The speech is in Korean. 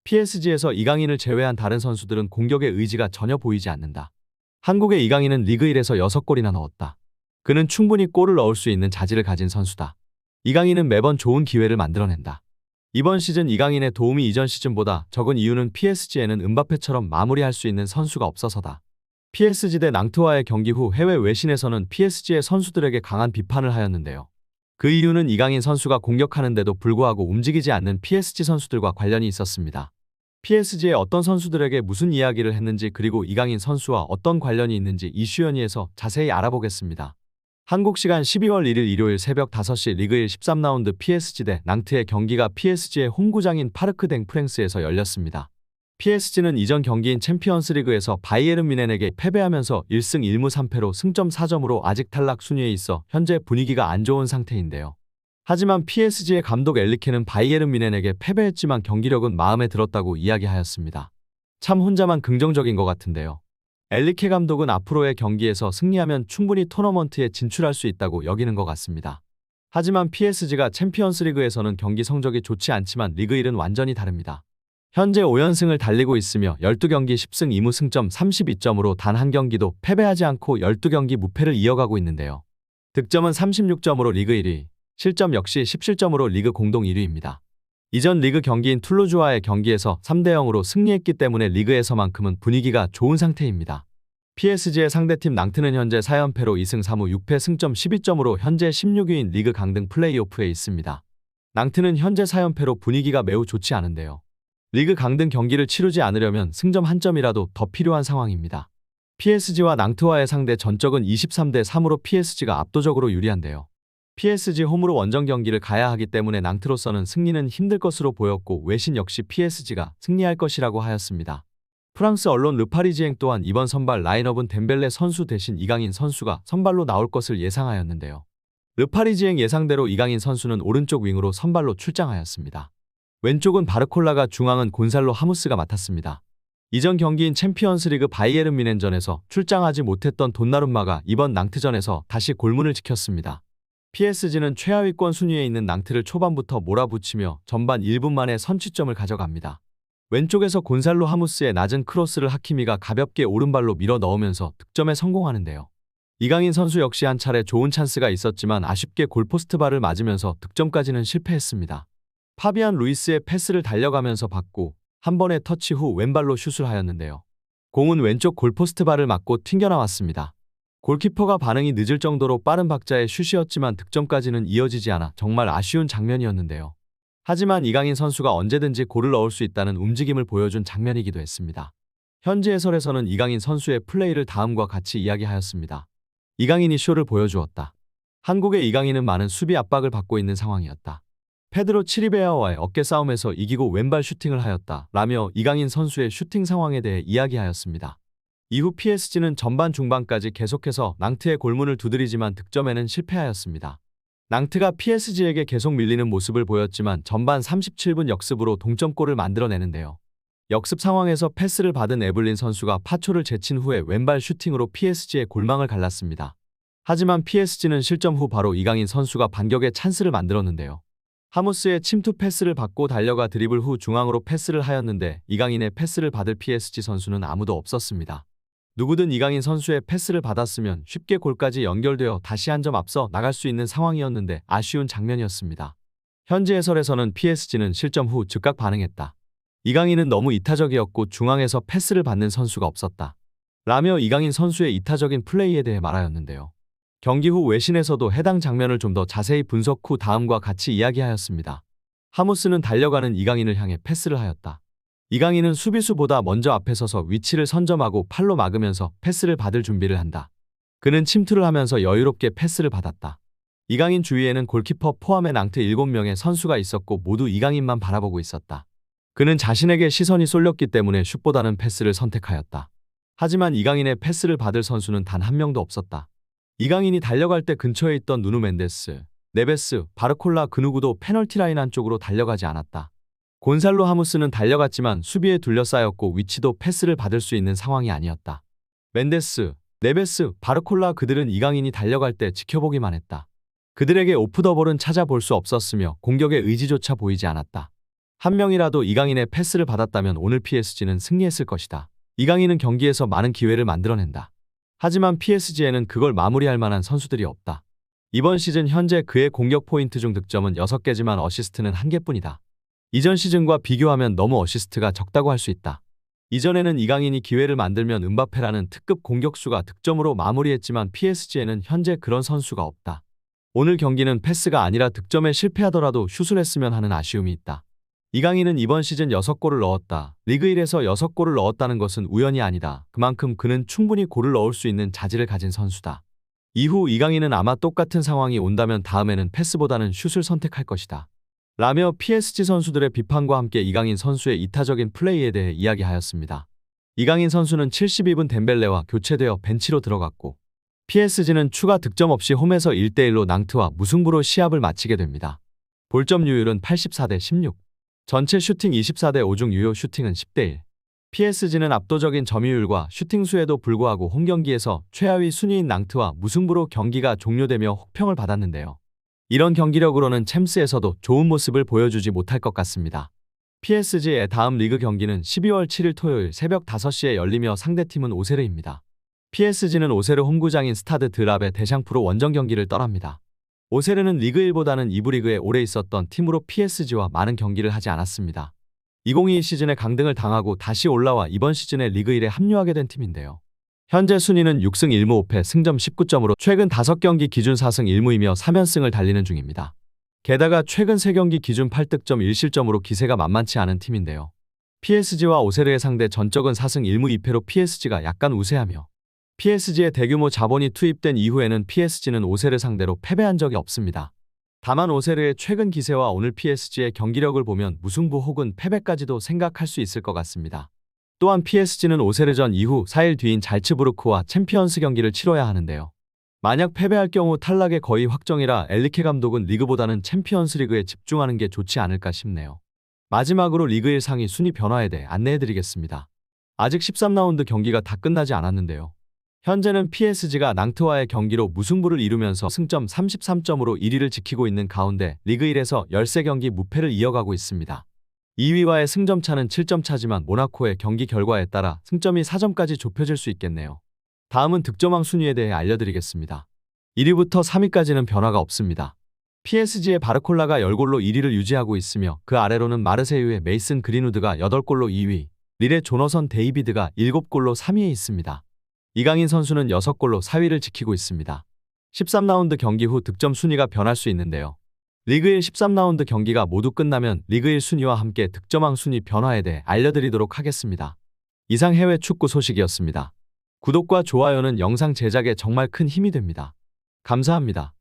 PSG에서 이강인을 제외한 다른 선수들은 공격의 의지가 전혀 보이지 않는다. 한국의 이강인은 리그 1에서 6골이나 넣었다. 그는 충분히 골을 넣을 수 있는 자질을 가진 선수다. 이강인은 매번 좋은 기회를 만들어낸다. 이번 시즌 이강인의 도움이 이전 시즌보다 적은 이유는 PSG에는 음바페처럼 마무리할 수 있는 선수가 없어서다. PSG 대 낭트와의 경기 후 해외 외신에서는 PSG의 선수들에게 강한 비판을 하였는데요. 그 이유는 이강인 선수가 공격하는데도 불구하고 움직이지 않는 PSG 선수들과 관련이 있었습니다. PSG의 어떤 선수들에게 무슨 이야기를 했는지 그리고 이강인 선수와 어떤 관련이 있는지 이슈연이에서 자세히 알아보겠습니다. 한국 시간 12월 1일 일요일 새벽 5시 리그 1 13라운드 PSG 대 낭트의 경기가 PSG의 홈구장인 파르크 댕 프랭스에서 열렸습니다. PSG는 이전 경기인 챔피언스리그에서 바이에른 뮌헨에게 패배하면서 1승 1무 3패로 승점 4점으로 아직 탈락 순위에 있어 현재 분위기가 안 좋은 상태인데요. 하지만 PSG의 감독 엘리케는 바이에른 뮌헨에게 패배했지만 경기력은 마음에 들었다고 이야기하였습니다. 참 혼자만 긍정적인 것 같은데요. 엘리케 감독은 앞으로의 경기에서 승리하면 충분히 토너먼트에 진출할 수 있다고 여기는 것 같습니다. 하지만 PSG가 챔피언스리그에서는 경기 성적이 좋지 않지만 리그 1은 완전히 다릅니다. 현재 5연승을 달리고 있으며 12경기 10승 2무 승점 32점으로 단 한 경기도 패배하지 않고 12경기 무패를 이어가고 있는데요. 득점은 36점으로 리그 1위, 실점 역시 17점으로 리그 공동 1위입니다. 이전 리그 경기인 툴루즈와의 경기에서 3대0으로 승리했기 때문에 리그에서만큼은 분위기가 좋은 상태입니다. PSG의 상대팀 낭트는 현재 4연패로 2승 3무 6패 승점 12점으로 현재 16위인 리그 강등 플레이오프에 있습니다. 낭트는 현재 4연패로 분위기가 매우 좋지 않은데요. 리그 강등 경기를 치르지 않으려면 승점 한 점이라도 더 필요한 상황입니다. PSG와 낭트와의 상대 전적은 23대 3으로 PSG가 압도적으로 유리한데요. PSG 홈으로 원정 경기를 가야 하기 때문에 낭트로서는 승리는 힘들 것으로 보였고 외신 역시 PSG가 승리할 것이라고 하였습니다. 프랑스 언론 르파리지앵 또한 이번 선발 라인업은 덴벨레 선수 대신 이강인 선수가 선발로 나올 것을 예상하였는데요. 르파리지앵 예상대로 이강인 선수는 오른쪽 윙으로 선발로 출장하였습니다. 왼쪽은 바르콜라가 중앙은 곤살로 하무스가 맡았습니다. 이전 경기인 챔피언스리그 바이에른 뮌헨전에서 출장하지 못했던 돈나룸마가 이번 낭트전에서 다시 골문을 지켰습니다. PSG는 최하위권 순위에 있는 낭트를 초반부터 몰아붙이며 전반 1분 만에 선취점을 가져갑니다. 왼쪽에서 곤살로 하무스의 낮은 크로스를 하키미가 가볍게 오른발로 밀어 넣으면서 득점에 성공하는데요. 이강인 선수 역시 한 차례 좋은 찬스가 있었지만 아쉽게 골포스트바를 맞으면서 득점까지는 실패했습니다. 파비안 루이스의 패스를 달려가면서 받고 한 번의 터치 후 왼발로 슛을 하였는데요. 공은 왼쪽 골포스트바를 맞고 튕겨나왔습니다. 골키퍼가 반응이 늦을 정도로 빠른 박자의 슛이었지만 득점까지는 이어지지 않아 정말 아쉬운 장면이었는데요. 하지만 이강인 선수가 언제든지 골을 넣을 수 있다는 움직임을 보여준 장면이기도 했습니다. 현지 해설에서는 이강인 선수의 플레이를 다음과 같이 이야기하였습니다. 이강인이 쇼를 보여주었다. 한국의 이강인은 많은 수비 압박을 받고 있는 상황이었다. 페드로 치리베아와의 어깨 싸움에서 이기고 왼발 슈팅을 하였다 라며 이강인 선수의 슈팅 상황에 대해 이야기하였습니다. 이후 PSG는 전반 중반까지 계속해서 낭트의 골문을 두드리지만 득점에는 실패하였습니다. 낭트가 PSG에게 계속 밀리는 모습을 보였지만 전반 37분 역습으로 동점골을 만들어내는데요. 역습 상황에서 패스를 받은 에블린 선수가 파초를 제친 후에 왼발 슈팅으로 PSG의 골망을 갈랐습니다. 하지만 PSG는 실점 후 바로 이강인 선수가 반격의 찬스를 만들었는데요. 하무스의 침투 패스를 받고 달려가 드리블 후 중앙으로 패스를 하였는데 이강인의 패스를 받을 PSG 선수는 아무도 없었습니다. 누구든 이강인 선수의 패스를 받았으면 쉽게 골까지 연결되어 다시 한 점 앞서 나갈 수 있는 상황이었는데 아쉬운 장면이었습니다. 현지 해설에서는 PSG는 실점 후 즉각 반응했다. 이강인은 너무 이타적이었고 중앙에서 패스를 받는 선수가 없었다. 라며 이강인 선수의 이타적인 플레이에 대해 말하였는데요. 경기 후 외신에서도 해당 장면을 좀 더 자세히 분석 후 다음과 같이 이야기하였습니다. 하무스는 달려가는 이강인을 향해 패스를 하였다. 이강인은 수비수보다 먼저 앞에 서서 위치를 선점하고 팔로 막으면서 패스를 받을 준비를 한다. 그는 침투를 하면서 여유롭게 패스를 받았다. 이강인 주위에는 골키퍼 포함해 낭트 7명의 선수가 있었고 모두 이강인만 바라보고 있었다. 그는 자신에게 시선이 쏠렸기 때문에 슛보다는 패스를 선택하였다. 하지만 이강인의 패스를 받을 선수는 단 한 명도 없었다. 이강인이 달려갈 때 근처에 있던 누누 멘데스, 네베스, 바르콜라 그 누구도 페널티 라인 안쪽으로 달려가지 않았다. 곤살로 하무스는 달려갔지만 수비에 둘러싸였고 위치도 패스를 받을 수 있는 상황이 아니었다. 멘데스, 네베스, 바르콜라 그들은 이강인이 달려갈 때 지켜보기만 했다. 그들에게 오프 더 볼은 찾아볼 수 없었으며 공격의 의지조차 보이지 않았다. 한 명이라도 이강인의 패스를 받았다면 오늘 PSG는 승리했을 것이다. 이강인은 경기에서 많은 기회를 만들어낸다. 하지만 PSG에는 그걸 마무리할 만한 선수들이 없다. 이번 시즌 현재 그의 공격 포인트 중 득점은 6개지만 어시스트는 1개뿐이다. 이전 시즌과 비교하면 너무 어시스트가 적다고 할 수 있다. 이전에는 이강인이 기회를 만들면 음바페라는 특급 공격수가 득점으로 마무리했지만 PSG에는 현재 그런 선수가 없다. 오늘 경기는 패스가 아니라 득점에 실패하더라도 슛을 했으면 하는 아쉬움이 있다. 이강인은 이번 시즌 6골을 넣었다. 리그 1에서 6골을 넣었다는 것은 우연이 아니다. 그만큼 그는 충분히 골을 넣을 수 있는 자질을 가진 선수다. 이후 이강인은 아마 똑같은 상황이 온다면 다음에는 패스보다는 슛을 선택할 것이다. 라며 PSG 선수들의 비판과 함께 이강인 선수의 이타적인 플레이에 대해 이야기하였습니다. 이강인 선수는 72분 덴벨레와 교체되어 벤치로 들어갔고 PSG는 추가 득점 없이 홈에서 1대1로 낭트와 무승부로 시합을 마치게 됩니다. 볼점 유율은 84대 16. 전체 슈팅 24대 5 중 유효 슈팅은 10대 1. PSG는 압도적인 점유율과 슈팅 수에도 불구하고 홈경기에서 최하위 순위인 낭트와 무승부로 경기가 종료되며 혹평을 받았는데요. 이런 경기력으로는 챔스에서도 좋은 모습을 보여주지 못할 것 같습니다. PSG의 다음 리그 경기는 12월 7일 토요일 새벽 5시에 열리며 상대팀은 오세르입니다. PSG는 오세르 홈구장인 스타드 드랍의 대샹프로 원정 경기를 떠납니다. 오세르는 리그 1보다는 2부 리그에 오래 있었던 팀으로 PSG와 많은 경기를 하지 않았습니다. 2022 시즌에 강등을 당하고 다시 올라와 이번 시즌에 리그 1에 합류하게 된 팀인데요. 현재 순위는 6승 1무 5패 승점 19점으로 최근 5경기 기준 4승 1무이며 3연승을 달리는 중입니다. 게다가 최근 3경기 기준 8득점 1실점으로 기세가 만만치 않은 팀인데요. PSG와 오세르의 상대 전적은 4승 1무 2패로 PSG가 약간 우세하며 PSG의 대규모 자본이 투입된 이후에는 PSG는 오세르 상대로 패배한 적이 없습니다. 다만 오세르의 최근 기세와 오늘 PSG의 경기력을 보면 무승부 혹은 패배까지도 생각할 수 있을 것 같습니다. 또한 PSG는 오세르전 이후 4일 뒤인 잘츠부르크와 챔피언스 경기를 치러야 하는데요. 만약 패배할 경우 탈락의 거의 확정이라 엘리케 감독은 리그보다는 챔피언스 리그에 집중하는 게 좋지 않을까 싶네요. 마지막으로 리그 1 상위 순위 변화에 대해 안내해드리겠습니다. 아직 13라운드 경기가 다 끝나지 않았는데요. 현재는 PSG가 낭트와의 경기로 무승부를 이루면서 승점 33점으로 1위를 지키고 있는 가운데 리그 1에서 13경기 무패를 이어가고 있습니다. 2위와의 승점 차는 7점 차지만 모나코의 경기 결과에 따라 승점이 4점까지 좁혀질 수 있겠네요. 다음은 득점왕 순위에 대해 알려드리겠습니다. 1위부터 3위까지는 변화가 없습니다. PSG의 바르콜라가 10골로 1위를 유지하고 있으며 그 아래로는 마르세유의 메이슨 그린우드가 8골로 2위, 릴의 조너선 데이비드가 7골로 3위에 있습니다. 이강인 선수는 6골로 4위를 지키고 있습니다. 13라운드 경기 후 득점 순위가 변할 수 있는데요. 리그 1 13라운드 경기가 모두 끝나면 리그 1 순위와 함께 득점왕 순위 변화에 대해 알려드리도록 하겠습니다. 이상 해외 축구 소식이었습니다. 구독과 좋아요는 영상 제작에 정말 큰 힘이 됩니다. 감사합니다.